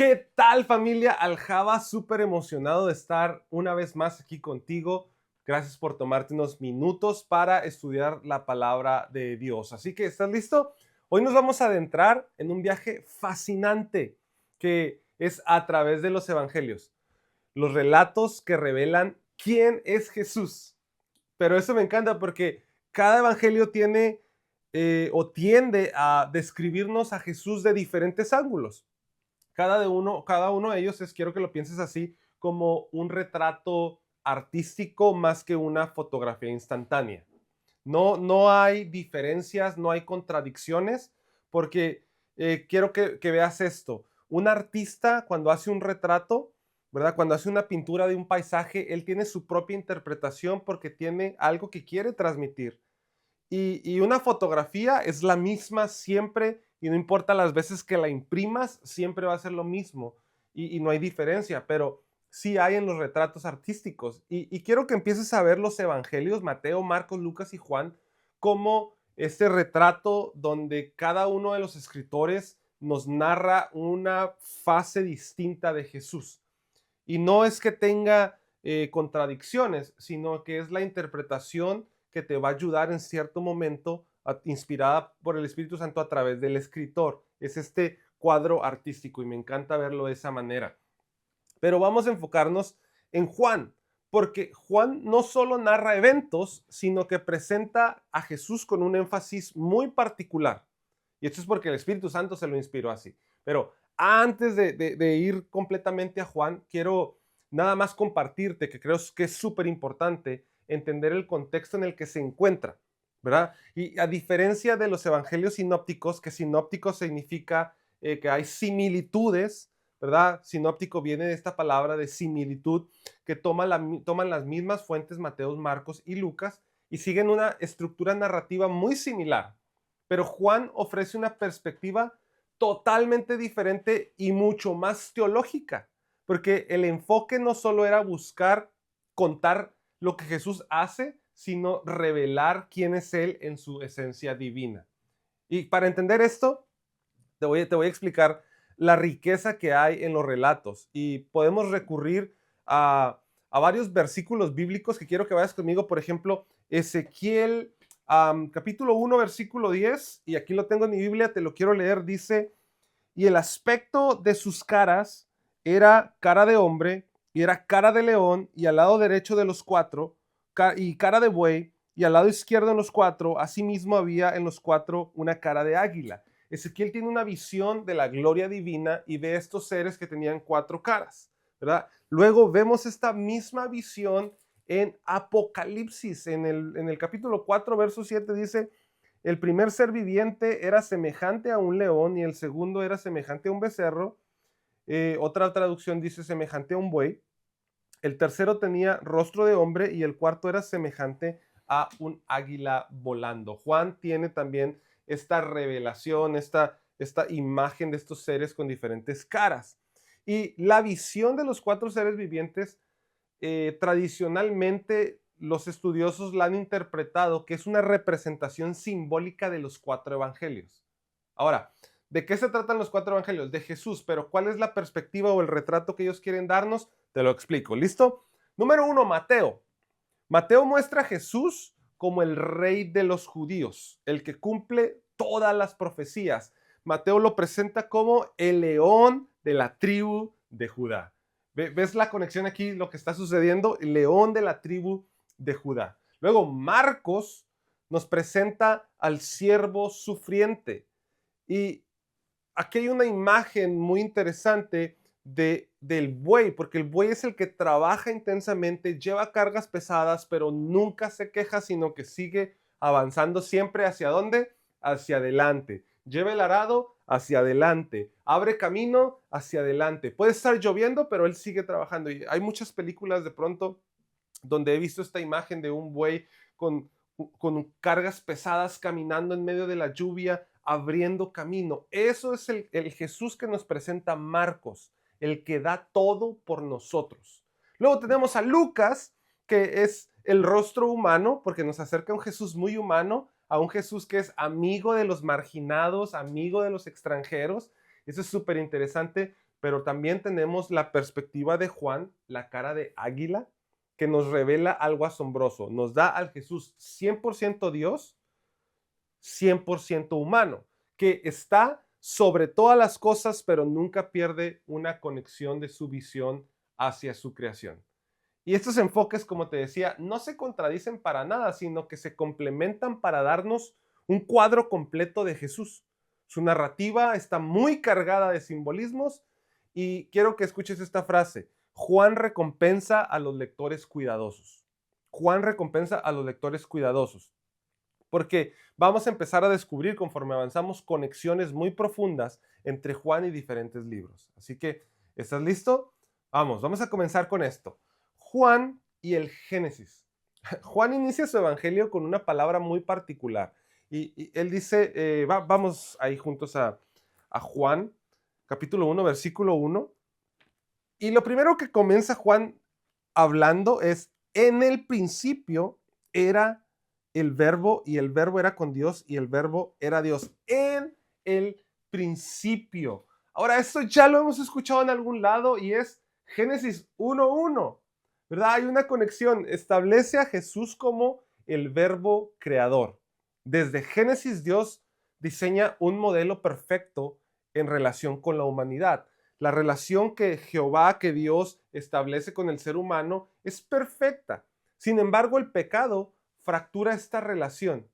¿Qué tal, familia Aljaba? Súper emocionado de estar una vez más aquí contigo. Gracias por tomarte unos minutos para estudiar la palabra de Dios. Así que, ¿estás listo? Hoy nos vamos a adentrar en un viaje fascinante que es a través de los evangelios. Los relatos que revelan quién es Jesús. Pero eso me encanta porque cada evangelio tiene o tiende a describirnos a Jesús de diferentes ángulos. Cada uno de ellos quiero que lo pienses así, como un retrato artístico más que una fotografía instantánea. No hay diferencias, no hay contradicciones, porque quiero que veas esto. Un artista cuando hace un retrato, ¿verdad? Cuando hace una pintura de un paisaje, él tiene su propia interpretación porque tiene algo que quiere transmitir. Y una fotografía es la misma siempre y no importa las veces que la imprimas, siempre va a ser lo mismo y no hay diferencia, pero sí hay en los retratos artísticos. Y quiero que empieces a ver los evangelios, Mateo, Marcos, Lucas y Juan, como este retrato donde cada uno de los escritores nos narra una fase distinta de Jesús. Y no es que tenga contradicciones, sino que es la interpretación que te va a ayudar en cierto momento, inspirada por el Espíritu Santo a través del escritor. Es este cuadro artístico y me encanta verlo de esa manera. Pero vamos a enfocarnos en Juan, porque Juan no solo narra eventos, sino que presenta a Jesús con un énfasis muy particular. Y esto es porque el Espíritu Santo se lo inspiró así. Pero antes de ir completamente a Juan, quiero nada más compartirte que creo que es súper importante entender el contexto en el que se encuentra, ¿verdad? Y a diferencia de los evangelios sinópticos, que sinópticos significa que hay similitudes, ¿verdad? Sinóptico viene de esta palabra de similitud, que toman las mismas fuentes, Mateo, Marcos y Lucas, y siguen una estructura narrativa muy similar. Pero Juan ofrece una perspectiva totalmente diferente y mucho más teológica, porque el enfoque no solo era buscar contar lo que Jesús hace, sino revelar quién es Él en su esencia divina. Y para entender esto, te voy a explicar la riqueza que hay en los relatos y podemos recurrir a varios versículos bíblicos que quiero que vayas conmigo. Por ejemplo, Ezequiel capítulo 1, versículo 10, y aquí lo tengo en mi Biblia, te lo quiero leer. Dice: y el aspecto de sus caras era cara de hombre, y era cara de león, y al lado derecho de los cuatro, y cara de buey, y al lado izquierdo en los cuatro, asimismo había en los cuatro una cara de águila. Ezequiel tiene una visión de la gloria divina y ve estos seres que tenían cuatro caras, ¿verdad? Luego vemos esta misma visión en Apocalipsis, en el capítulo 4, verso 7 dice: el primer ser viviente era semejante a un león y el segundo era semejante a un becerro. Otra traducción dice semejante a un buey. El tercero tenía rostro de hombre y el cuarto era semejante a un águila volando. Juan tiene también esta revelación, esta imagen de estos seres con diferentes caras. Y la visión de los cuatro seres vivientes, tradicionalmente los estudiosos la han interpretado que es una representación simbólica de los cuatro evangelios. Ahora, ¿de qué se tratan los cuatro evangelios? De Jesús, pero ¿cuál es la perspectiva o el retrato que ellos quieren darnos? Te lo explico. ¿Listo? Número 1, Mateo. Mateo muestra a Jesús como el rey de los judíos, el que cumple todas las profecías. Mateo lo presenta como el león de la tribu de Judá. ¿Ves la conexión aquí, lo que está sucediendo? El león de la tribu de Judá. Luego, Marcos nos presenta al siervo sufriente. Y aquí hay una imagen muy interesante del buey, porque el buey es el que trabaja intensamente, lleva cargas pesadas, pero nunca se queja, sino que sigue avanzando siempre. ¿Hacia dónde? Hacia adelante. Lleva el arado hacia adelante. Abre camino hacia adelante. Puede estar lloviendo, pero él sigue trabajando. Y hay muchas películas de pronto donde he visto esta imagen de un buey con cargas pesadas caminando en medio de la lluvia, abriendo camino. Eso es el Jesús que nos presenta Marcos, el que da todo por nosotros. Luego tenemos a Lucas, que es el rostro humano, porque nos acerca a un Jesús muy humano, a un Jesús que es amigo de los marginados, amigo de los extranjeros. Eso es súper interesante, pero también tenemos la perspectiva de Juan, la cara de águila, que nos revela algo asombroso. Nos da al Jesús 100% Dios, 100% humano, que está sobre todas las cosas, pero nunca pierde una conexión de su visión hacia su creación. Y estos enfoques, como te decía, no se contradicen para nada, sino que se complementan para darnos un cuadro completo de Jesús. Su narrativa está muy cargada de simbolismos y quiero que escuches esta frase. Juan recompensa a los lectores cuidadosos. Juan recompensa a los lectores cuidadosos. Porque vamos a empezar a descubrir conforme avanzamos conexiones muy profundas entre Juan y diferentes libros. Así que, ¿estás listo? Vamos a comenzar con esto. Juan y el Génesis. Juan inicia su evangelio con una palabra muy particular. Y él dice, vamos ahí juntos a Juan, capítulo 1, versículo 1. Y lo primero que comienza Juan hablando es, en el principio era el verbo y el verbo era con Dios y el verbo era Dios. En el principio. Ahora, esto ya lo hemos escuchado en algún lado y es Génesis 1:1, ¿verdad? Hay una conexión. Establece a Jesús como el verbo creador. Desde Génesis, Dios diseña un modelo perfecto en relación con la humanidad. La relación que Jehová, que Dios establece con el ser humano es perfecta. Sin embargo, el pecado fractura esta relación.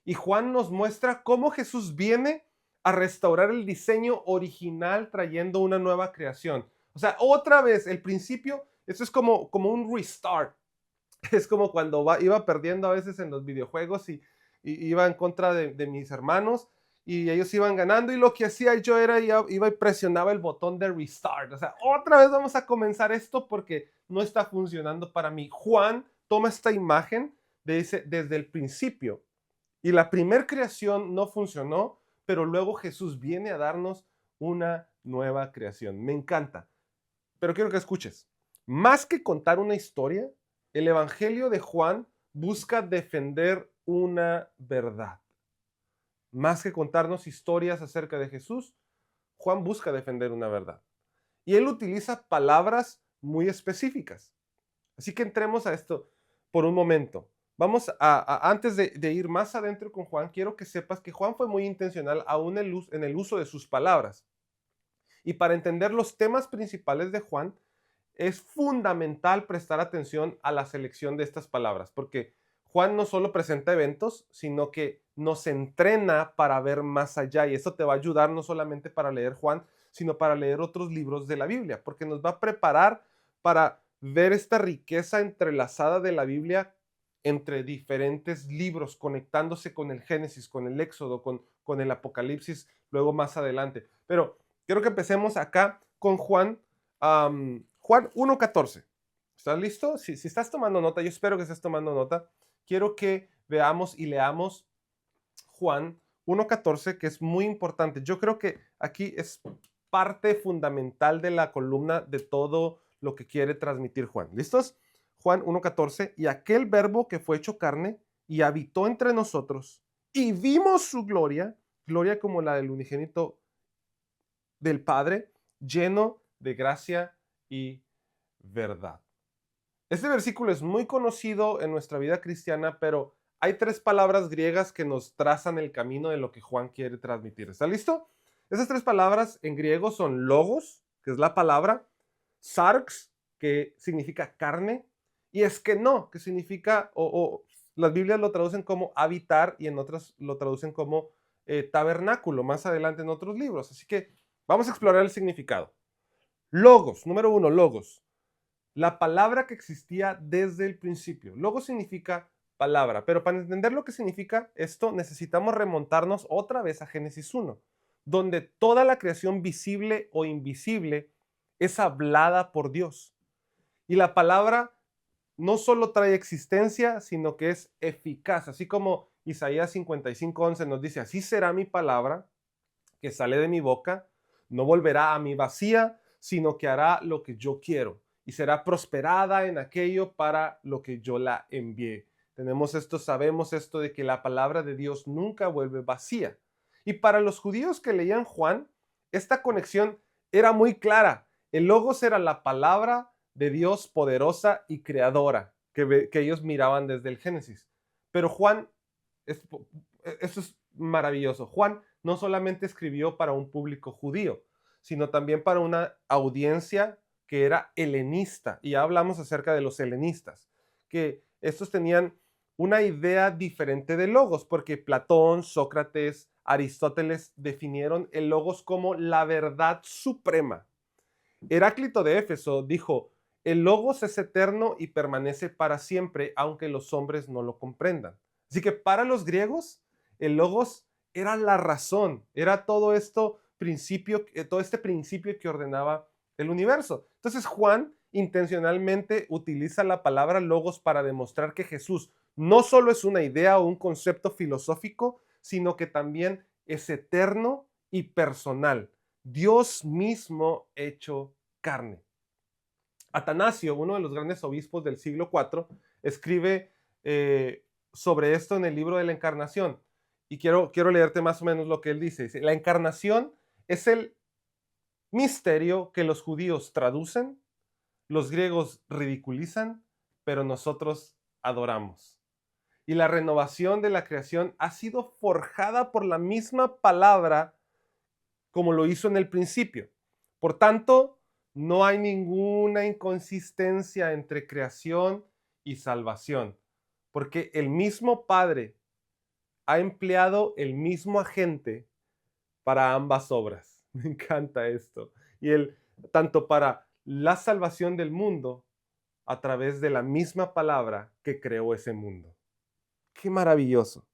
Y Juan nos muestra cómo Jesús viene a restaurar el diseño original trayendo una nueva creación. O sea, otra vez, el principio, eso es como un restart. Es como cuando iba perdiendo a veces en los videojuegos y iba en contra de mis hermanos y ellos iban ganando y lo que hacía yo era iba y presionaba el botón de restart. O sea, otra vez vamos a comenzar esto porque no está funcionando para mí. Juan toma esta imagen desde el principio y la primer creación no funcionó, pero luego Jesús viene a darnos una nueva creación. Me encanta, pero quiero que escuches. Más que contar una historia, el Evangelio de Juan busca defender una verdad. Más que contarnos historias acerca de Jesús, Juan busca defender una verdad. Y él utiliza palabras muy específicas. Así que entremos a esto por un momento. Antes de ir más adentro con Juan, quiero que sepas que Juan fue muy intencional aún en el uso de sus palabras. Y para entender los temas principales de Juan, es fundamental prestar atención a la selección de estas palabras, porque Juan no solo presenta eventos, sino que nos entrena para ver más allá. Y esto te va a ayudar no solamente para leer Juan, sino para leer otros libros de la Biblia, porque nos va a preparar para ver esta riqueza entrelazada de la Biblia entre diferentes libros, conectándose con el Génesis, con el Éxodo, con el Apocalipsis, luego más adelante. Pero quiero que empecemos acá con Juan, Juan 1:14. ¿Estás listo? Si estás tomando nota, yo espero que estés tomando nota. Quiero que veamos y leamos Juan 1:14, que es muy importante. Yo creo que aquí es parte fundamental de la columna de todo lo que quiere transmitir Juan. ¿Listos? Juan 1:14, y aquel verbo que fue hecho carne y habitó entre nosotros y vimos su gloria, gloria como la del unigénito del Padre, lleno de gracia y verdad. Este versículo es muy conocido en nuestra vida cristiana, pero hay tres palabras griegas que nos trazan el camino de lo que Juan quiere transmitir. ¿Está listo? Esas tres palabras en griego son logos, que es la palabra, sarx, que significa carne, y esqueno, que significa, las Biblias lo traducen como habitar y en otras lo traducen como tabernáculo, más adelante en otros libros. Así que vamos a explorar el significado. Logos, número 1, logos. La palabra que existía desde el principio. Logos significa palabra, pero para entender lo que significa esto necesitamos remontarnos otra vez a Génesis 1, donde toda la creación visible o invisible es hablada por Dios. Y la palabra no solo trae existencia, sino que es eficaz, así como Isaías 55:11 nos dice, así será mi palabra que sale de mi boca, no volverá a mí vacía, sino que hará lo que yo quiero y será prosperada en aquello para lo que yo la envié. Sabemos esto de que la palabra de Dios nunca vuelve vacía. Y para los judíos que leían Juan, esta conexión era muy clara. El logos era la palabra de Dios poderosa y creadora que ellos miraban desde el Génesis. Pero Juan, esto es maravilloso. Juan no solamente escribió para un público judío, sino también para una audiencia que era helenista. Y ya hablamos acerca de los helenistas, que estos tenían una idea diferente de logos, porque Platón, Sócrates, Aristóteles definieron el logos como la verdad suprema. Heráclito de Éfeso dijo: el logos es eterno y permanece para siempre, aunque los hombres no lo comprendan. Así que para los griegos, el logos era la razón, era todo esto principio, todo este principio que ordenaba el universo. Entonces Juan intencionalmente utiliza la palabra logos para demostrar que Jesús no solo es una idea o un concepto filosófico, sino que también es eterno y personal. Dios mismo hecho carne. Atanasio, uno de los grandes obispos del siglo IV, escribe sobre esto en el libro de la Encarnación. Y quiero leerte más o menos lo que él dice. Dice: la Encarnación es el misterio que los judíos traducen, los griegos ridiculizan, pero nosotros adoramos. Y la renovación de la creación ha sido forjada por la misma palabra como lo hizo en el principio. Por tanto, no hay ninguna inconsistencia entre creación y salvación, porque el mismo Padre ha empleado el mismo agente para ambas obras. Me encanta esto. Y él, tanto para la salvación del mundo, a través de la misma palabra que creó ese mundo. Qué maravilloso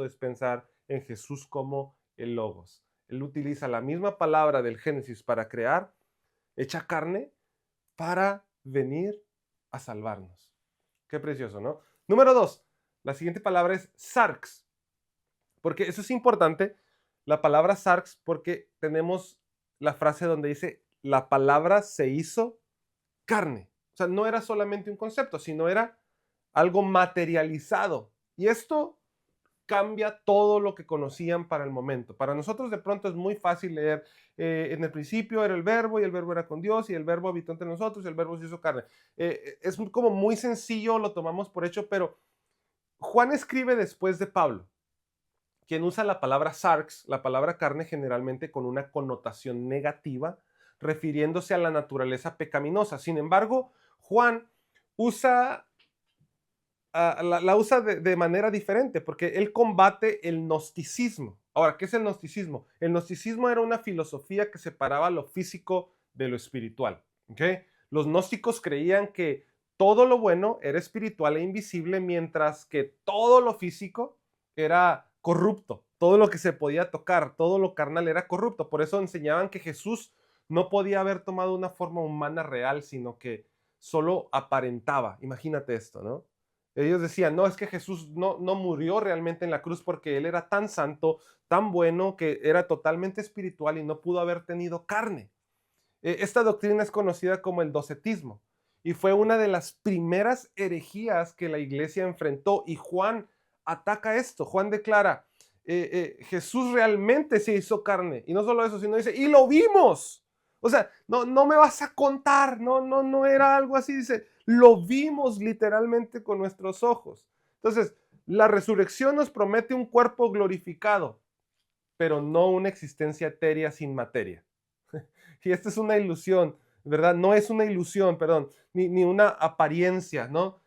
es pensar en Jesús como el Logos. Él utiliza la misma palabra del Génesis para crear, hecha carne, para venir a salvarnos. Qué precioso, ¿no? Número 2, la siguiente palabra es sarx, porque eso es importante, la palabra sarx, porque tenemos la frase donde dice: la palabra se hizo carne. O sea, no era solamente un concepto, sino era algo materializado. Y esto cambia todo lo que conocían para el momento. Para nosotros de pronto es muy fácil leer, en el principio era el verbo y el verbo era con Dios y el verbo habitó entre nosotros y el verbo se hizo carne. Es como muy sencillo, lo tomamos por hecho, pero Juan escribe después de Pablo, quien usa la palabra sarx, la palabra carne, generalmente con una connotación negativa, refiriéndose a la naturaleza pecaminosa. Sin embargo, Juan usa la usa de manera diferente, porque él combate el gnosticismo. Ahora, ¿qué es el gnosticismo? El gnosticismo era una filosofía que separaba lo físico de lo espiritual. ¿Okay? Los gnósticos creían que todo lo bueno era espiritual e invisible, mientras que todo lo físico era corrupto. Todo lo que se podía tocar, todo lo carnal era corrupto. Por eso enseñaban que Jesús no podía haber tomado una forma humana real, sino que solo aparentaba. Imagínate esto, ¿no? Ellos decían: no, es que Jesús no murió realmente en la cruz porque él era tan santo, tan bueno, que era totalmente espiritual y no pudo haber tenido carne. Esta doctrina es conocida como el docetismo y fue una de las primeras herejías que la iglesia enfrentó, y Juan ataca esto. Juan declara: Jesús realmente se hizo carne, y no solo eso, sino dice: y lo vimos. O sea, no me vas a contar, no era algo así, dice: lo vimos literalmente con nuestros ojos. Entonces, la resurrección nos promete un cuerpo glorificado, pero no una existencia etérea sin materia. Y esta es una ilusión, ¿verdad? No es una ilusión, perdón, ni una apariencia, ¿no?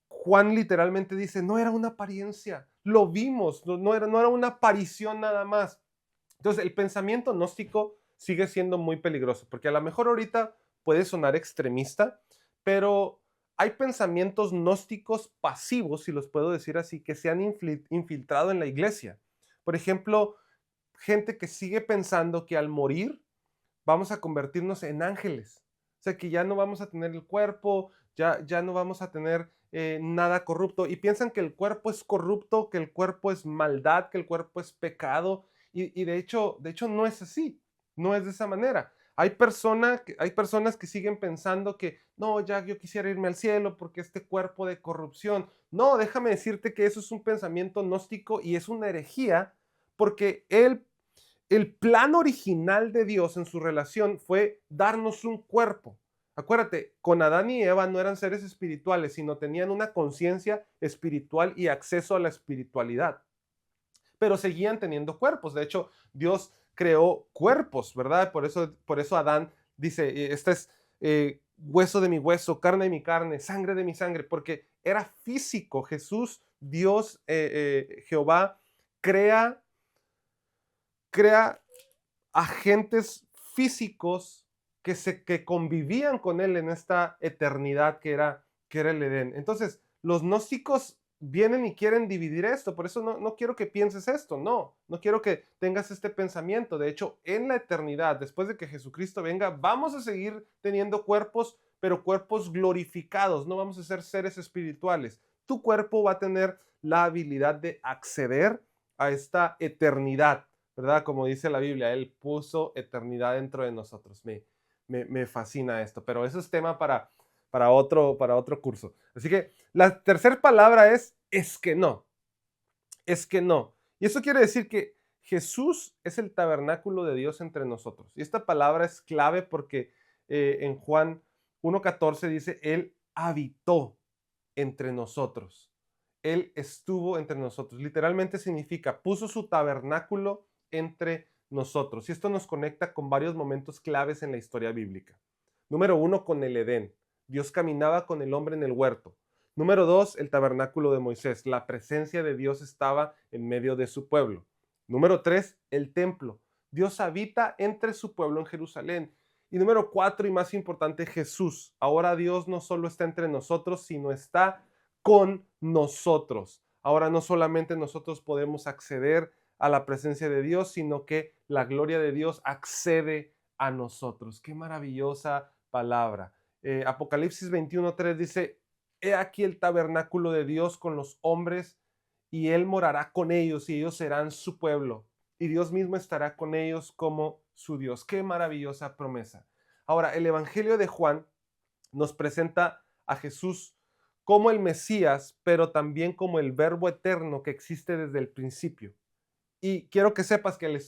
Juan literalmente dice: no era una apariencia, lo vimos, no era una aparición nada más. Entonces, el pensamiento gnóstico sigue siendo muy peligroso, porque a lo mejor ahorita puede sonar extremista, pero hay pensamientos gnósticos pasivos, si los puedo decir así, que se han infiltrado en la iglesia. Por ejemplo, gente que sigue pensando que al morir vamos a convertirnos en ángeles. O sea, que ya no vamos a tener el cuerpo, ya no vamos a tener nada corrupto. Y piensan que el cuerpo es corrupto, que el cuerpo es maldad, que el cuerpo es pecado. Y de hecho no es así. No es de esa manera. Hay personas que siguen pensando que no, ya yo quisiera irme al cielo porque este cuerpo de corrupción. No, déjame decirte que eso es un pensamiento gnóstico y es una herejía, porque el plan original de Dios en su relación fue darnos un cuerpo. Acuérdate, con Adán y Eva no eran seres espirituales, sino tenían una conciencia espiritual y acceso a la espiritualidad, pero seguían teniendo cuerpos. De hecho, Dios creó cuerpos, ¿verdad? Por eso Adán dice, este es hueso de mi hueso, carne de mi carne, sangre de mi sangre, porque era físico. Jesús, Dios, Jehová, crea, crea agentes físicos que convivían con él en esta eternidad que era el Edén. Entonces, los gnósticos vienen y quieren dividir esto, por eso no quiero que pienses esto, no quiero que tengas este pensamiento. De hecho, en la eternidad, después de que Jesucristo venga, vamos a seguir teniendo cuerpos, pero cuerpos glorificados, no vamos a ser seres espirituales. Tu cuerpo va a tener la habilidad de acceder a esta eternidad, ¿verdad? Como dice la Biblia, Él puso eternidad dentro de nosotros. Me fascina esto, pero eso es tema para otro curso. Así que la tercera palabra es que no, es que no. Y eso quiere decir que Jesús es el tabernáculo de Dios entre nosotros. Y esta palabra es clave porque en Juan 1:14 dice, Él habitó entre nosotros. Él estuvo entre nosotros. Literalmente significa, puso su tabernáculo entre nosotros. Y esto nos conecta con varios momentos claves en la historia bíblica. Número 1, con el Edén. Dios caminaba con el hombre en el huerto. Número 2, el tabernáculo de Moisés. La presencia de Dios estaba en medio de su pueblo. Número 3, el templo. Dios habita entre su pueblo en Jerusalén. Y número 4, y más importante, Jesús. Ahora Dios no solo está entre nosotros, sino está con nosotros. Ahora no solamente nosotros podemos acceder a la presencia de Dios, sino que la gloria de Dios accede a nosotros. Qué maravillosa palabra. Apocalipsis 21:3 dice, he aquí el tabernáculo de Dios con los hombres, y Él morará con ellos, y ellos serán su pueblo, y Dios mismo estará con ellos como su Dios. Qué maravillosa promesa. Ahora, el Evangelio de Juan nos presenta a Jesús como el Mesías, pero también como el Verbo eterno que existe desde el principio. Y quiero que sepas que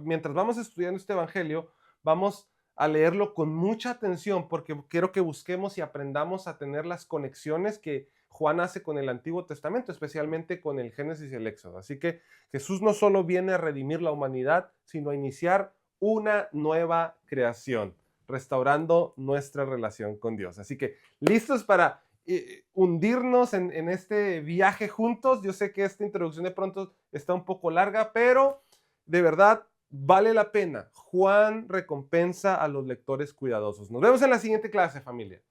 mientras vamos estudiando este Evangelio, vamos a leerlo con mucha atención porque quiero que busquemos y aprendamos a tener las conexiones que Juan hace con el Antiguo Testamento, especialmente con el Génesis y el Éxodo. Así que Jesús no solo viene a redimir la humanidad, sino a iniciar una nueva creación, restaurando nuestra relación con Dios. Así que, ¿listos para hundirnos en este viaje juntos? Yo sé que esta introducción de pronto está un poco larga, pero de verdad vale la pena. Juan recompensa a los lectores cuidadosos. Nos vemos en la siguiente clase, familia.